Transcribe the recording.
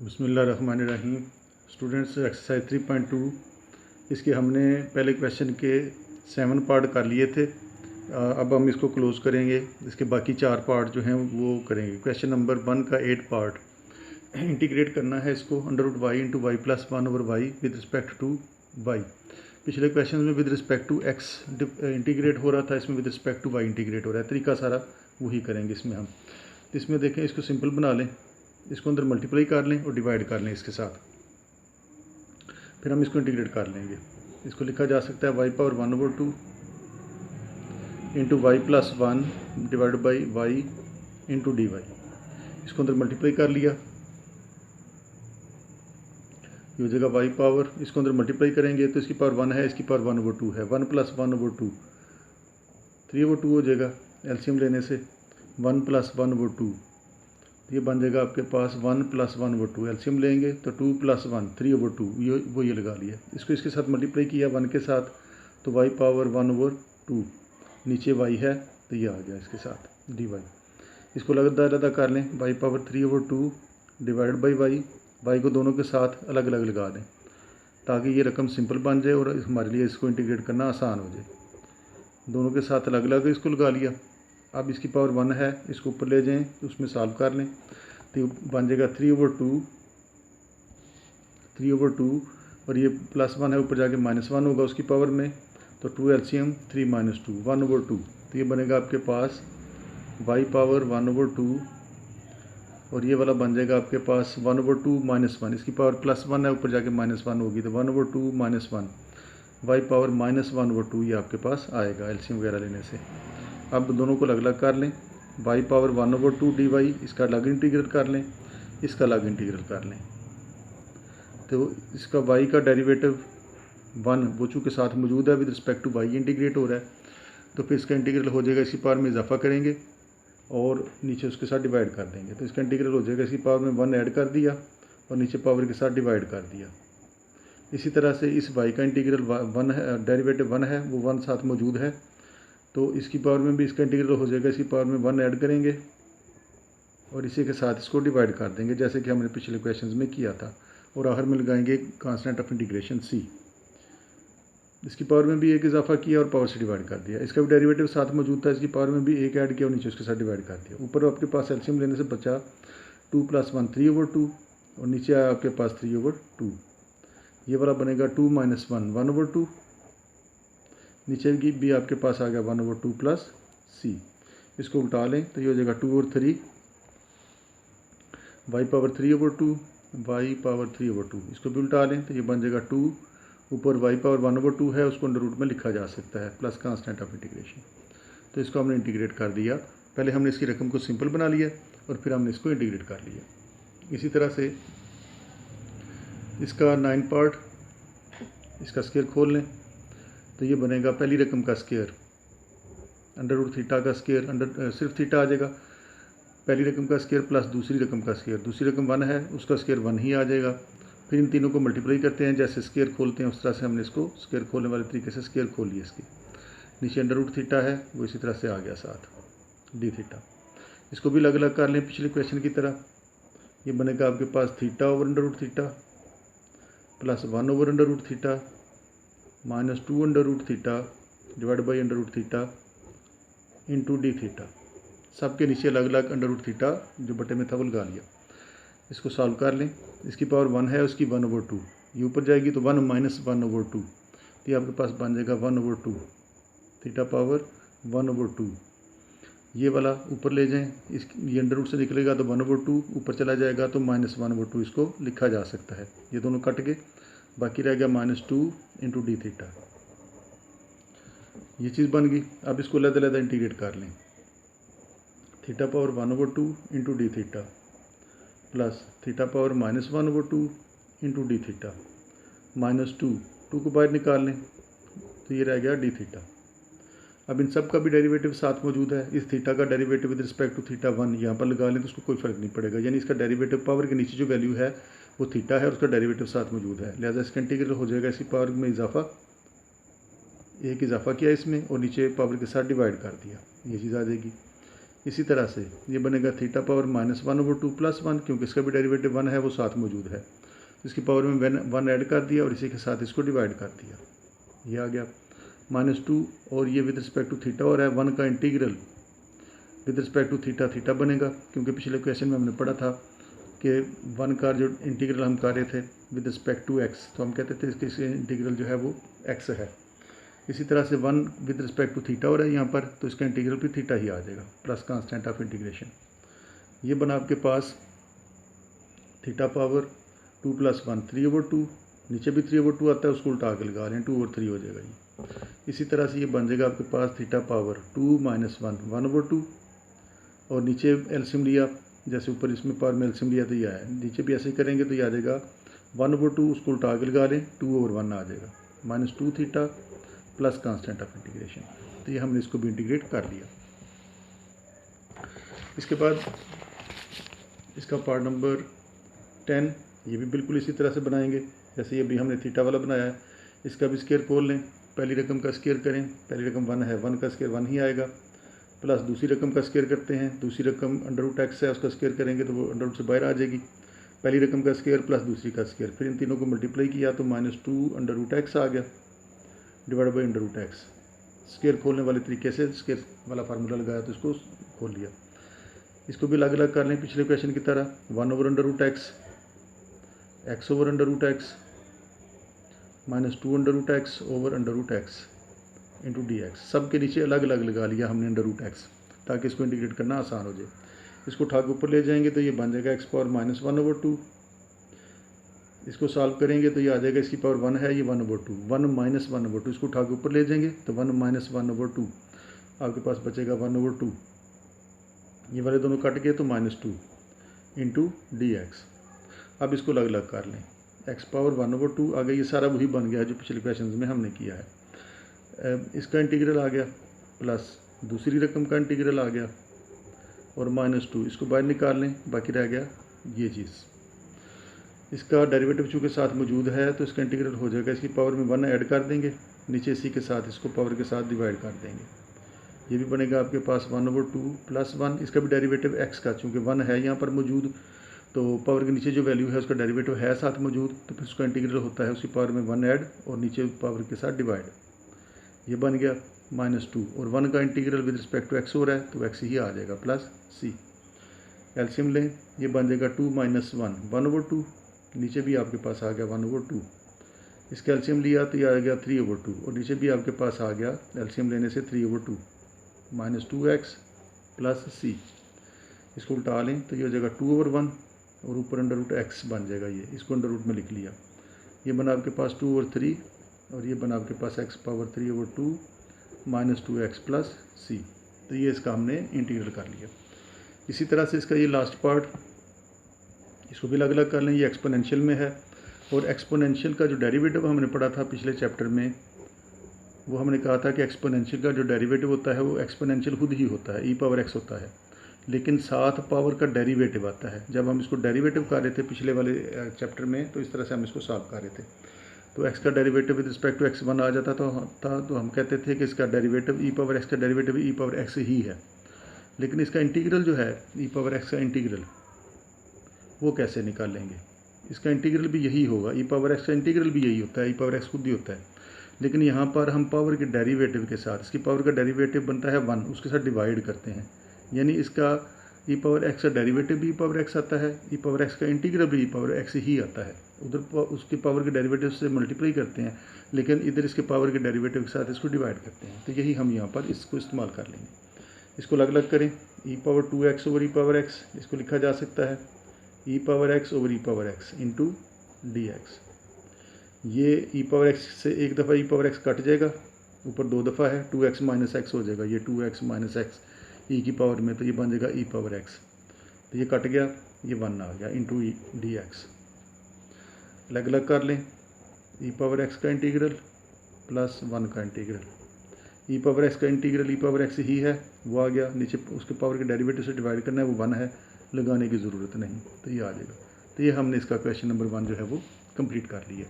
बिस्मिल्लाहिर्रहमानिर्रहीम। Students, exercise 3.2 इसके हमने पहले क्वेश्चन के 7 पार्ट कर लिए थे। अब हम इसको क्लोज़ करेंगे। इसके बाकी 4 पार्ट जो हैं वो करेंगे। क्वेश्चन नंबर 1 का 8 पार्ट इंटीग्रेट करना है इसको √y into Y plus 1/y with respect to y। पिछले क्वेश्चन में with respect to x integrate हो रहा था, इसमें with respect to y integrate हो रहा है। तरीका सारा वही करेंगे इसमें हम। इसमें देखें, इसको सिंपल बना लें, इसको अंदर मल्टीप्लाई कर लें और डिवाइड कर लें इसके साथ, फिर हम इसको इंटीग्रेट कर लेंगे। इसको लिखा जा सकता है y power 1/2 into Y plus 1 divide by Y into D Y. इसको अंदर मल्टीप्लाई कर लिया, ये हो जाएगा y पावर, इसको अंदर मल्टीप्लाई करेंगे तो इसकी पावर 1 है, इसकी पावर 1/2 है। 1 प्लस 1/2 3/2 हो जाएगा। एलसीएम लेने से 1 प्लस 1/2 ये बन जाएगा आपके पास 1 प्लस 1/2। एलसीएम लेंगे तो 2 प्लस 1 3/2, ये लगा लिया। इसको इसके साथ मल्टीप्लाई किया 1 के साथ तो y पावर 1/2, नीचे y है तो ये आ गया इसके साथ dy। इसको अलग कर लें, y power 3/2 divide by y को दोनों के साथ अलग अलग लगा दें ताकि ये रकम सिंपल बन जाए और हमारे लिए इसको इंटीग्रेट करना आसान हो जाए। दोनों के साथ अलग अलग इसको लगा लिया। अब इसकी पावर 1 है, इसको ऊपर ले जाएं तो उसमें सॉल्व कर लें तो बन जाएगा 3/2 और ये प्लस 1 है, ऊपर जाके -1 होगा उसकी पावर में, तो 2 एलसीएम 3 - 2 1/2। तो ये बनेगा आपके पास y पावर 1/2 और ये वाला बन जाएगा आपके पास 1/2 -1, इसकी पावर +1 है, ऊपर जाके -1 होगी तो 1/2 -1 y पावर -1/2 ये आपके पास आएगा एलसीएम वगैरह लेने से। अब दोनों को अलग अलग कर लें, y पावर 1/2 dy, इसका अलग इंटीग्रल कर लें, इसका अलग इंटीग्रल कर लें। तो इसका y का डेरिवेटिव 1 वो चूँकि साथ मौजूद है, with respect to y integrate हो रहा है, तो फिर इसका इंटीग्रल हो जाएगा, इसी पावर में इजाफा करेंगे और नीचे उसके साथ डिवाइड कर देंगे। तो इसका इंटीग्रल हो जाएगा, इसी पावर में 1 ऐड कर दिया और नीचे पावर के साथ डिवाइड कर दिया। इसी तरह से इस y का इंटीग्रल 1 है, डेरिवेटिव 1 है, वो 1 साथ मौजूद है, तो इसकी पावर में भी इसका इंटीग्रल हो जाएगा, इसकी पावर में 1 ऐड करेंगे और इसी के साथ इसको डिवाइड कर देंगे जैसे कि हमने पिछले क्वेश्चंस में किया था, और आखिर में लगाएंगे कांस्टेंट ऑफ इंटीग्रेशन c। इसकी पावर में भी एक इजाफा किया और पावर से डिवाइड कर दिया। इसका भी डेरिवेटिव साथ मौजूद था, इसकी पावर में भी एक ऐड किया और नीचे उसके साथ डिवाइड कर दिया। ऊपर आपके पास एलसीएम लेने से बचा 2 + 1 3/2 और नीचे आया आपके पास 3/2। ये वाला बनेगा 2 - 1 1/2, नीचे की भी आपके पास आ गया 1/2 प्लस c। इसको उल्टा लें तो ये हो जाएगा 2 और 3 y पावर 3/2 y पावर 3/2। इसको भी उल्टा लें तो ये बन जाएगा 2, ऊपर y पावर 1/2 है, उसको अंडर रूट में लिखा जा सकता है प्लस कांस्टेंट ऑफ इंटीग्रेशन। तो इसको हमने इंटीग्रेट कर दिया। पहले हमने इसकी रकम को सिंपल बना लिया और फिर हमने इसको इंटीग्रेट कर लिया। इसी तरह से इसका 9 पार्ट, इसका स्क्वायर खोल लें तो ये बनेगा पहली रकम का स्क्वायर √θ का स्क्वायर, सिर्फ थीटा आ जाएगा। पहली रकम का स्क्वायर प्लस दूसरी रकम का स्क्वायर, दूसरी रकम 1 है, उसका स्क्वायर 1 ही आ जाएगा। फिर इन तीनों को मल्टीप्लाई करते हैं, जैसे स्क्वायर खोलते हैं उस तरह से हमने इसको स्क्वायर खोलने वाले तरीके से स्क्वायर खोल लिया। इसकी नीचे √θ है, वो इसी तरह से आ गया साथ dθ। इसको भी अलग अलग कर लें पिछले क्वेश्चन की तरह। ये बनेगा आपके पास θ over √θ plus 1 over √θ minus 2 √θ divide by √θ इंटू dθ। सबके नीचे अलग अलग √θ जो बटे में था वो लगा लिया। इसको सॉल्व कर लें, इसकी पावर 1 है, उसकी 1/2, ये ऊपर जाएगी तो 1 - 1/2, तो ये आपके पास बन जाएगा 1/2 θ पावर 1/2। ये वाला ऊपर ले जाएं, इस ये अंडर रूट से निकलेगा तो 1/2 ऊपर चला जाएगा तो -1/2 इसको लिखा जा सकता है। ये दोनों कट के बाकी रह गया -2 इंटू dθ। ये चीज़ बन गई। अब इसको अलग इंटीग्रेट कर लें, θ पावर 1/2 इंटू dθ प्लस θ पावर -1/2 इंटू dθ -2 को बाहर निकाल लें तो ये रह गया dθ। अब इन सब का भी डेरिवेटिव साथ मौजूद है। इस थीटा का डेरिवेटिव विद रिस्पेक्ट टू θ1 यहाँ पर लगा लें तो उसको कोई फ़र्क नहीं पड़ेगा, यानी इसका डेरिवेटिव पावर के नीचे जो वैल्यू है वो थीटा है और उसका डेरिवेटिव साथ मौजूद है, लिहाजा इसका इंटीग्रल हो जाएगा, इसी पावर में इजाफा, एक इजाफा किया इसमें और नीचे पावर के साथ डिवाइड कर दिया, ये चीज़ आ जाएगी। इसी तरह से ये बनेगा थीटा पावर -1/2 + 1, क्योंकि इसका भी डेरिवेटिव 1 है, वो साथ मौजूद है। इसकी पावर में 1 ऐड कर दिया और इसी के साथ इसको डिवाइड कर दिया, ये आ गया -2। और ये विद रिस्पेक्ट टू थीटा और है 1 का integral with respect to theta theta बनेगा, क्योंकि पिछले क्वेश्चन में हमने पढ़ा था कि 1 का जो इंटीग्रल हम कर रहे थे विद रिस्पेक्ट टू x, तो हम कहते थे इसके इंटीग्रल जो है वो x है। इसी तरह से 1 विद रिस्पेक्ट टू थीटा हो रहा है यहाँ पर, तो इसका इंटीग्रल भी थीटा ही आ जाएगा प्लस कांस्टेंट ऑफ इंटीग्रेशन। ये बना आपके पास थीटा पावर 2 + 1 3/2, नीचे भी 3/2 आता है, उसको उल्टा के लगा लें 2/3 हो जाएगा ये। इसी तरह से ये बन जाएगा आपके पास थीटा पावर 2 - 1 1/2, और नीचे एलसीएम लिया, जैसे ऊपर इसमें पावर में एलसीएम लिया तो ये आया, नीचे भी ऐसे ही करेंगे तो ये आ जाएगा 1/2, उसको उल्टा के लगा लें 2/1 आ जाएगा -2 theta plus constant of integration. तो ये हमने इसको भी इंटीग्रेट कर लिया। इसके बाद इसका पार्ट नंबर 10, ये भी बिल्कुल इसी तरह से बनाएंगे जैसे ये भी हमने थीटा वाला बनाया है। इसका भी स्केयर खोल लें, पहली रकम का स्केयर करें, पहली रकम 1 है, 1 का स्केयर 1 ही आएगा, प्लस दूसरी रकम का स्केयर करते हैं, दूसरी रकम √x है, उसका स्केयर करेंगे तो वो अंडर से बाहर आ जाएगी। पहली रकम का स्केयर प्लस दूसरी का स्केयर, फिर इन तीनों को मल्टीप्लाई किया तो -2 √x आ गया डिवाइड बाई √x। स्केयर खोलने वाले तरीके से स्केयर वाला फार्मूला लगाया तो इसको खोल लिया। इसको भी अलग अलग कर लें पिछले क्वेश्चन की तरह, 1/√x, x/√x -2 √x/√x into dx। सब के नीचे अलग अलग लगा लिया हमने √x, ताकि इसको इंटीग्रेट करना आसान हो जाए। इसको उठा के ऊपर ले जाएंगे तो ये बन जाएगा x पावर -1/2। इसको सॉल्व करेंगे तो ये आ जाएगा, इसकी पावर 1 है, ये 1/2, 1 - 1/2, इसको उठा के ऊपर ले जाएंगे तो 1 - 1/2 आपके पास बचेगा 1/2। ये वाले दोनों कट गए तो -2 इंटू dx। अब इसको अलग अलग कर लें, x पावर 1/2 आ गया, ये सारा वही बन गया जो पिछले क्वेश्चन में हमने किया है। इसका इंटीग्रल आ गया प्लस दूसरी रकम का इंटीग्रल आ गया और -2, इसको बाहर निकाल लें, बाकी रह गया ये चीज़। इसका डेरिवेटिव चूँकि साथ मौजूद है तो इसका इंटीग्रल हो जाएगा, इसकी पावर में 1 ऐड कर देंगे, नीचे इसी के साथ इसको पावर के साथ डिवाइड कर देंगे। ये भी बनेगा आपके पास 1/2 + 1, इसका भी डेरिवेटिव x का चूँकि 1 है यहाँ पर मौजूद, तो पावर के नीचे जो वैल्यू है उसका डेरिवेटिव है साथ मौजूद, तो फिर उसका इंटीग्रल होता है उसकी पावर में 1 ऐड और नीचे पावर के साथ डिवाइड। ये बन गया -2, और 1 का integral with respect to x हो रहा है तो x ही आ जाएगा प्लस c। एलसीएम लें, ये बन जाएगा 2 - 1 1/2, नीचे भी आपके पास आ गया 1/2। इसका एलसीएम लिया तो ये आ गया 3/2, और नीचे भी आपके पास आ गया एलसीएम लेने से 3/2 -2x प्लस c। इसको उल्टा लें तो ये हो जाएगा 2/1 और ऊपर √x बन जाएगा, ये इसको अंडर में लिख लिया। ये बना आपके पास 2/3 और ये बना आपके पास x power 3/2 -2x plus c। तो ये इसका हमने इंटीग्रल कर लिया। इसी तरह से इसका ये लास्ट पार्ट, इसको भी अलग अलग कर लें, ये एक्सपोनेंशियल में है, और एक्सपोनेंशियल का जो डेरिवेटिव हमने पढ़ा था पिछले चैप्टर में, वो हमने कहा था कि एक्सपोनेंशियल का जो डेरिवेटिव होता है वो एक्सपोनेंशियल खुद ही होता है, e⁻x होता है, लेकिन साथ पावर का डेरिवेटिव आता है। जब हम इसको डेरिवेटिव कर रहे थे पिछले वाले चैप्टर में, तो इस तरह से हम इसको सॉल्व कर रहे थे, तो x का derivative with respect to x1 आ जाता था, तो हम कहते थे कि इसका डेरिवेटिव e⁻x का डेरिवेटिव e⁻x ही है। लेकिन इसका इंटीग्रल जो है e⁻x का इंटीग्रल, वो कैसे निकालेंगे? इसका इंटीग्रल भी यही होगा, e⁻x का इंटीग्रल भी यही होता है, e⁻x खुद ही होता है, लेकिन यहाँ पर हम पावर के डेरिवेटिव के साथ, इसकी पावर का डेरिवेटिव बनता है 1, उसके साथ डिवाइड करते हैं, यानी इसका e⁻x का डेरिवेटिव भी e⁻x आता है, e⁻x का इंटीग्रल भी e⁻x ही आता है। उधर उसकी पावर के डेरिवेटिव से मल्टीप्लाई करते हैं, लेकिन इधर इसके पावर के डेरिवेटिव के साथ इसको डिवाइड करते हैं। तो यही हम यहाँ पर इसको इस्तेमाल कर लेंगे। इसको अलग अलग करें, e⁻2x/e⁻x, इसको लिखा जा सकता है e⁻x/e⁻x इंटू dx। ये e⁻x से एक दफ़ा e⁻x कट जाएगा, ऊपर 2 दफ़ा है, 2x - x हो जाएगा, ये 2x - x e की पावर में, तो ये बन जाएगा e⁻x, तो ये कट गया, ये 1 आ गया इंटू dx। अलग अलग कर लें, e⁻x का इंटीग्रल प्लस 1 का इंटीग्रल, e⁻x का इंटीग्रल e⁻x ही है, वो आ गया, नीचे उसके पावर के डेरिवेटिव से डिवाइड करना है, वो 1 है, लगाने की ज़रूरत नहीं, तो ये आ जाएगा। तो ये हमने इसका क्वेश्चन नंबर 1 जो है वो कंप्लीट कर लिया।